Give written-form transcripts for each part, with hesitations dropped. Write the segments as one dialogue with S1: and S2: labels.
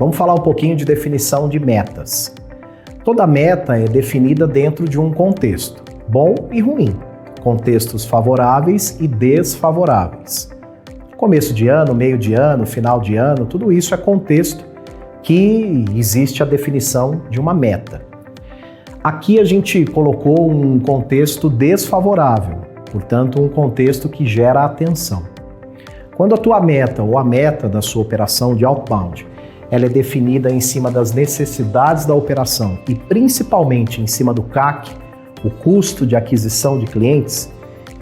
S1: Vamos falar um pouquinho de definição de metas. Toda meta é definida dentro de um contexto, bom e ruim, contextos favoráveis e desfavoráveis. Começo de ano, meio de ano, final de ano, tudo isso é contexto que existe a definição de uma meta. Aqui a gente colocou um contexto desfavorável, portanto um contexto que gera atenção. Quando a tua meta ou a meta da sua operação de outbound, ela é definida em cima das necessidades da operação e principalmente em cima do CAC, o custo de aquisição de clientes,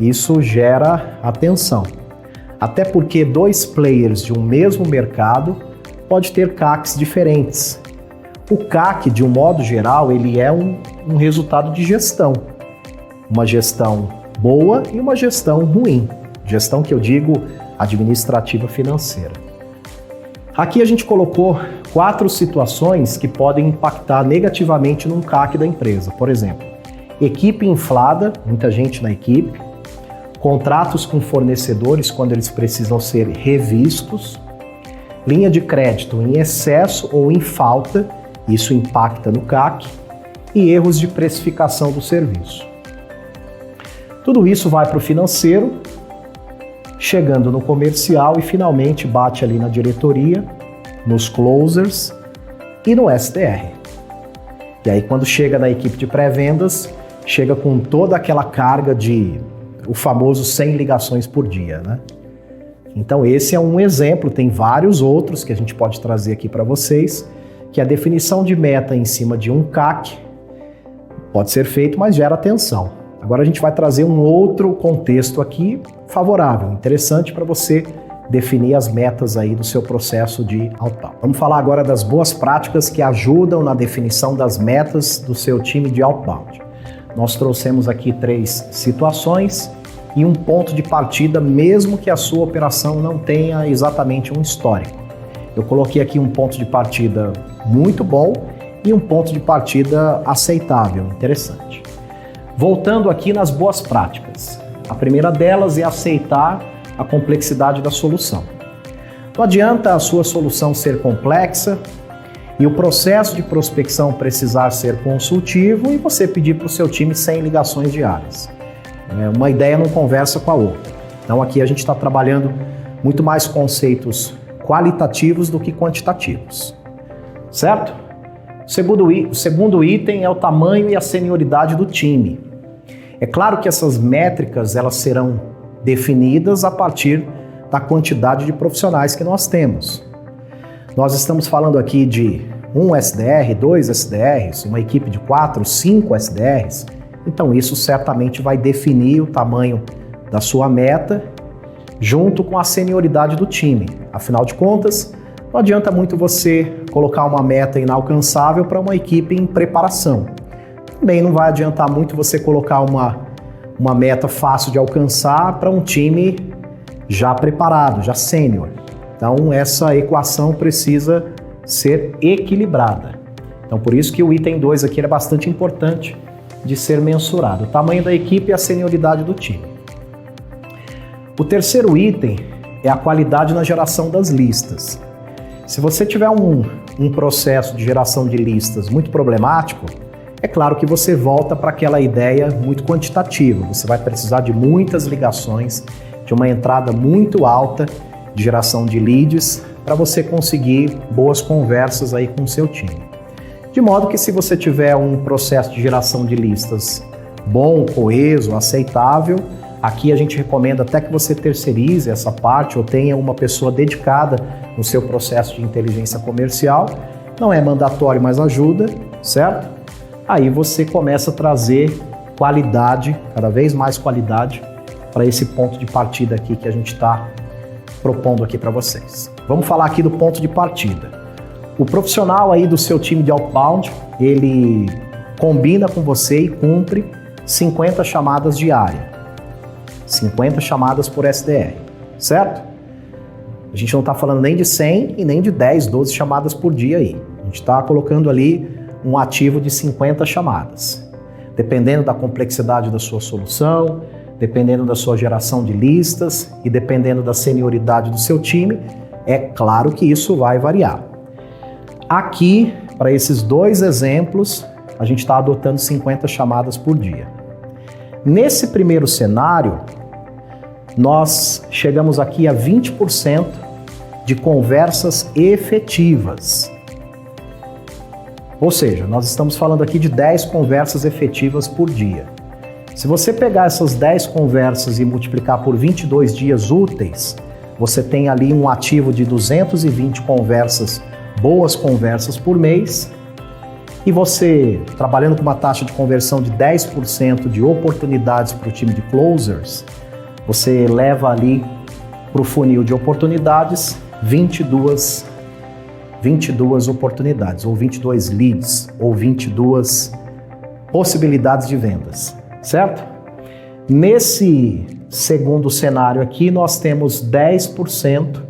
S1: isso gera atenção. Até porque dois players de um mesmo mercado pode ter CACs diferentes. O CAC, de um modo geral, ele é um resultado de gestão. Uma gestão boa e uma gestão ruim. Gestão que eu digo administrativa financeira. Aqui a gente colocou 4 situações que podem impactar negativamente no CAC da empresa. Por exemplo, equipe inflada, muita gente na equipe, contratos com fornecedores quando eles precisam ser revistos, linha de crédito em excesso ou em falta, isso impacta no CAC, e erros de precificação do serviço. Tudo isso vai para o financeiro, chegando no comercial e finalmente bate ali na diretoria, nos closers e no SDR. E aí quando chega na equipe de pré-vendas, chega com toda aquela carga de o famoso 100 ligações por dia, né? Então esse é um exemplo, tem vários outros que a gente pode trazer aqui para vocês, que a definição de meta em cima de um CAC pode ser feito, mas gera atenção. Agora a gente vai trazer um outro contexto aqui favorável, interessante para você definir as metas aí do seu processo de outbound. Vamos falar agora das boas práticas que ajudam na definição das metas do seu time de outbound. Nós trouxemos aqui 3 situações e um ponto de partida, mesmo que a sua operação não tenha exatamente um histórico. Eu coloquei aqui um ponto de partida muito bom e um ponto de partida aceitável, interessante. Voltando aqui nas boas práticas. A primeira delas é aceitar a complexidade da solução. Não adianta a sua solução ser complexa e o processo de prospecção precisar ser consultivo e você pedir para o seu time 100 ligações diárias. Uma ideia não conversa com a outra. Então aqui a gente está trabalhando muito mais conceitos qualitativos do que quantitativos. Certo? O segundo item é o tamanho e a senioridade do time. É claro que essas métricas elas serão definidas a partir da quantidade de profissionais que nós temos. Nós estamos falando aqui de 1 SDR, 2 SDRs, uma equipe de 4, 5 SDRs. Então isso certamente vai definir o tamanho da sua meta junto com a senioridade do time. Afinal de contas, não adianta muito você colocar uma meta inalcançável para uma equipe em preparação. Também não vai adiantar muito você colocar uma meta fácil de alcançar para um time já preparado, já sênior. Então essa equação precisa ser equilibrada. Então por isso que o item 2 aqui é bastante importante de ser mensurado. O tamanho da equipe e a senioridade do time. O terceiro item é a qualidade na geração das listas. Se você tiver um processo de geração de listas muito problemático, é claro que você volta para aquela ideia muito quantitativa. Você vai precisar de muitas ligações, de uma entrada muito alta de geração de leads para você conseguir boas conversas aí com o seu time. De modo que se você tiver um processo de geração de listas bom, coeso, aceitável, aqui a gente recomenda até que você terceirize essa parte ou tenha uma pessoa dedicada no seu processo de inteligência comercial. Não é mandatório, mas ajuda, certo? Aí você começa a trazer qualidade, cada vez mais qualidade, para esse ponto de partida aqui que a gente está propondo aqui para vocês. Vamos falar aqui do ponto de partida. O profissional aí do seu time de outbound, ele combina com você e cumpre 50 chamadas diárias. 50 chamadas por SDR, certo? A gente não está falando nem de 100 e nem de 10, 12 chamadas por dia aí. A gente está colocando ali um ativo de 50 chamadas. Dependendo da complexidade da sua solução, dependendo da sua geração de listas e dependendo da senioridade do seu time, é claro que isso vai variar. Aqui, para esses dois exemplos, a gente está adotando 50 chamadas por dia. Nesse primeiro cenário, nós chegamos aqui a 20% de conversas efetivas. Ou seja, nós estamos falando aqui de 10 conversas efetivas por dia. Se você pegar essas 10 conversas e multiplicar por 22 dias úteis, você tem ali um ativo de 220 conversas, boas conversas por mês, e você, trabalhando com uma taxa de conversão de 10% de oportunidades para o time de closers, você leva ali para o funil de oportunidades 22 oportunidades, ou 22 leads, ou 22 possibilidades de vendas, certo? Nesse segundo cenário aqui, nós temos 10%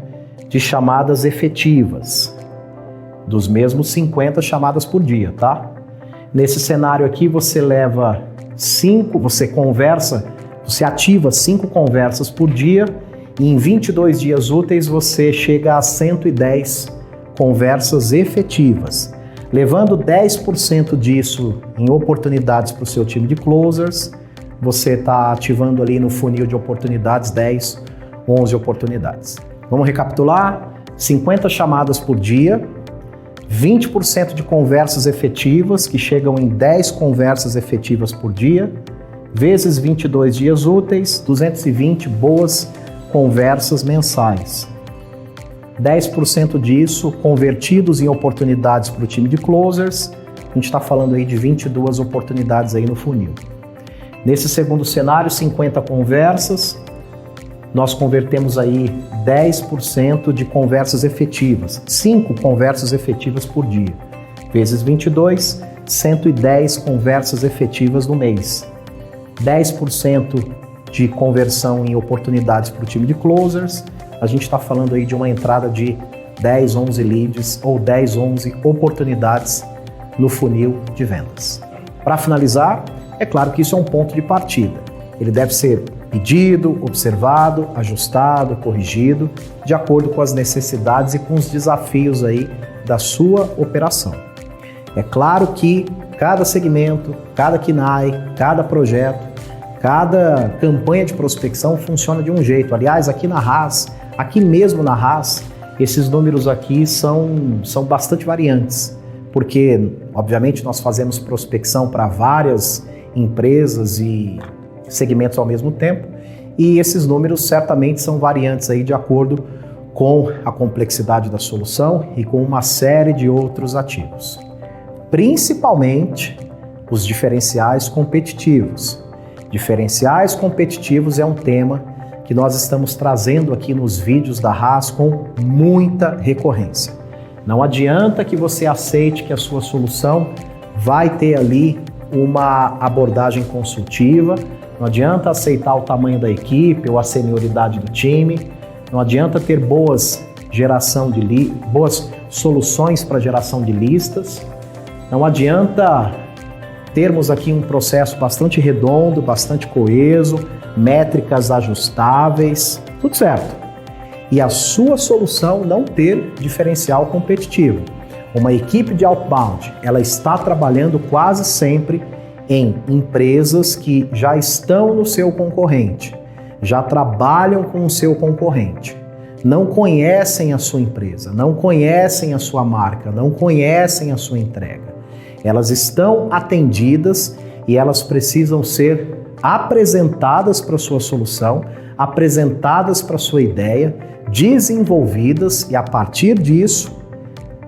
S1: de chamadas efetivas, dos mesmos 50 chamadas por dia, tá? Nesse cenário aqui, você leva 5, você ativa 5 conversas por dia, e em 22 dias úteis você chega a 110 conversas efetivas, levando 10% disso em oportunidades para o seu time de closers. Você está ativando ali no funil de oportunidades 10, 11 oportunidades. Vamos recapitular? 50 chamadas por dia, 20% de conversas efetivas, que chegam em 10 conversas efetivas por dia, vezes 22 dias úteis, 220 boas conversas mensais. 10% disso convertidos em oportunidades para o time de closers, a gente está falando aí de 22 oportunidades aí no funil. Nesse segundo cenário, 50 conversas, nós convertemos aí 10% de conversas efetivas, 5 conversas efetivas por dia, vezes 22, 110 conversas efetivas no mês. 10% de conversão em oportunidades para o time de closers, a gente está falando aí de uma entrada de 10, 11 leads ou 10, 11 oportunidades no funil de vendas. Para finalizar, é claro que isso é um ponto de partida. Ele deve ser medido, observado, ajustado, corrigido, de acordo com as necessidades e com os desafios aí da sua operação. É claro que cada segmento, cada KNAI, cada projeto, cada campanha de prospecção funciona de um jeito. Aliás, aqui na Haas, aqui mesmo na Haas, esses números aqui são bastante variantes, porque, obviamente, nós fazemos prospecção para várias empresas e segmentos ao mesmo tempo, e esses números certamente são variantes aí de acordo com a complexidade da solução e com uma série de outros ativos. Principalmente os diferenciais competitivos. Diferenciais competitivos é um tema que nós estamos trazendo aqui nos vídeos da Haas com muita recorrência. Não adianta que você aceite que a sua solução vai ter ali uma abordagem consultiva, não adianta aceitar o tamanho da equipe ou a senioridade do time, não adianta ter boas soluções para geração de listas, não adianta termos aqui um processo bastante redondo, bastante coeso, métricas ajustáveis, tudo certo. E a sua solução não ter diferencial competitivo. Uma equipe de outbound, ela está trabalhando quase sempre em empresas que já estão no seu concorrente, já trabalham com o seu concorrente, não conhecem a sua empresa, não conhecem a sua marca, não conhecem a sua entrega. Elas estão atendidas e elas precisam ser apresentadas para a sua solução, apresentadas para a sua ideia, desenvolvidas e, a partir disso,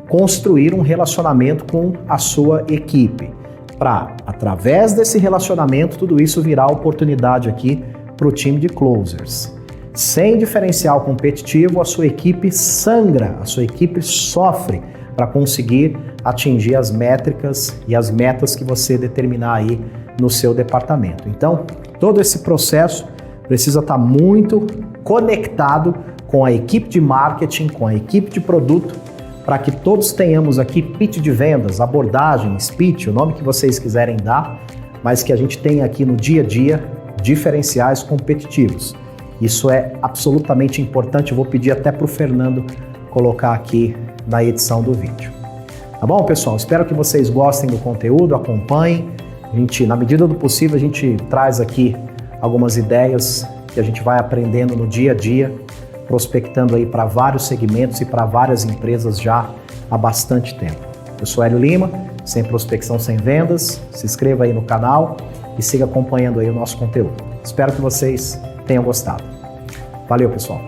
S1: construir um relacionamento com a sua equipe. Para, através desse relacionamento, tudo isso virar oportunidade aqui para o time de closers. Sem diferencial competitivo, a sua equipe sangra, a sua equipe sofre para conseguir atingir as métricas e as metas que você determinar aí no seu departamento. Então, todo esse processo precisa estar muito conectado com a equipe de marketing, com a equipe de produto, para que todos tenhamos aqui pitch de vendas, abordagem, speech, o nome que vocês quiserem dar, mas que a gente tenha aqui no dia a dia diferenciais competitivos. Isso é absolutamente importante, eu vou pedir até para o Fernando colocar aqui na edição do vídeo. Tá bom, pessoal? Espero que vocês gostem do conteúdo, acompanhem. Na medida do possível, a gente traz aqui algumas ideias que a gente vai aprendendo no dia a dia, prospectando aí para vários segmentos e para várias empresas já há bastante tempo. Eu sou Hélio Lima, sem prospecção, sem vendas. Se inscreva aí no canal e siga acompanhando aí o nosso conteúdo. Espero que vocês tenham gostado. Valeu, pessoal!